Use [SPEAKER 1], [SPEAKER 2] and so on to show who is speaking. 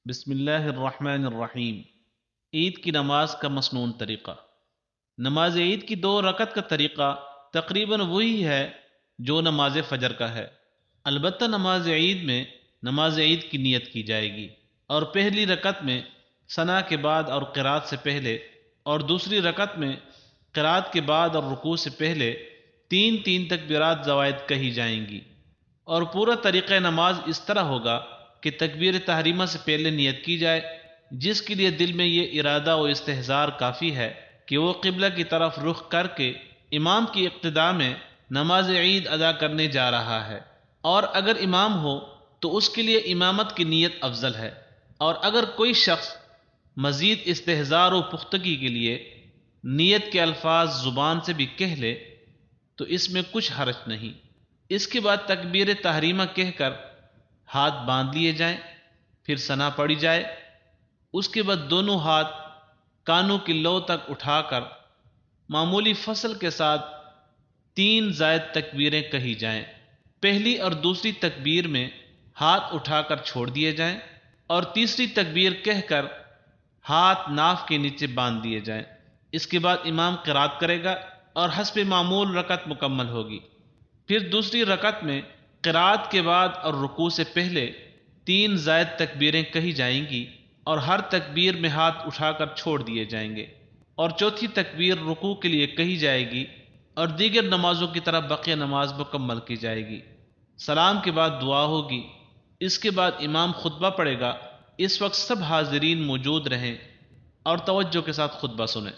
[SPEAKER 1] بسم اللہ الرحمن الرحیم۔ عید کی نماز کا مسنون طریقہ۔ نماز عید کی 2 رکعت کا طریقہ تقریباً وہی ہے جو نماز فجر کا ہے، البتہ نماز عید میں نماز عید کی نیت کی جائے گی، اور پہلی رکعت میں ثنا کے بعد اور قرات سے پہلے، اور دوسری رکعت میں قرات کے بعد اور رکوع سے پہلے تین تین تکبیرات زوائد کہی جائیں گی، اور پورا طریقہ نماز اس طرح ہوگا کہ تکبیر تحریمہ سے پہلے نیت کی جائے، جس کے لیے دل میں یہ ارادہ و استحضار کافی ہے کہ وہ قبلہ کی طرف رخ کر کے امام کی اقتداء میں نماز عید ادا کرنے جا رہا ہے، اور اگر امام ہو تو اس کے لیے امامت کی نیت افضل ہے، اور اگر کوئی شخص مزید استحضار و پختگی کے لیے نیت کے الفاظ زبان سے بھی کہہ لے تو اس میں کچھ حرج نہیں۔ اس کے بعد تکبیر تحریمہ کہہ کر ہاتھ باندھ لیے جائیں، پھر ثنا پڑھی جائے، اس کے بعد دونوں ہاتھ کانوں کی لو تک اٹھا کر معمولی فصل کے ساتھ 3 زائد تکبیریں کہی جائیں۔ پہلی اور دوسری تکبیر میں ہاتھ اٹھا کر چھوڑ دیے جائیں، اور تیسری تکبیر کہہ کر ہاتھ ناف کے نیچے باندھ دیے جائیں۔ اس کے بعد امام قرات کرے گا اور حسب معمول رکعت مکمل ہوگی۔ پھر دوسری رکعت میں قرات کے بعد اور رکوع سے پہلے 3 زائد تکبیریں کہی جائیں گی، اور ہر تکبیر میں ہاتھ اٹھا کر چھوڑ دیے جائیں گے، اور چوتھی تکبیر رکوع کے لیے کہی جائے گی، اور دیگر نمازوں کی طرح بقیہ نماز مکمل کی جائے گی۔ سلام کے بعد دعا ہوگی، اس کے بعد امام خطبہ پڑھے گا۔ اس وقت سب حاضرین موجود رہیں اور توجہ کے ساتھ خطبہ سنیں۔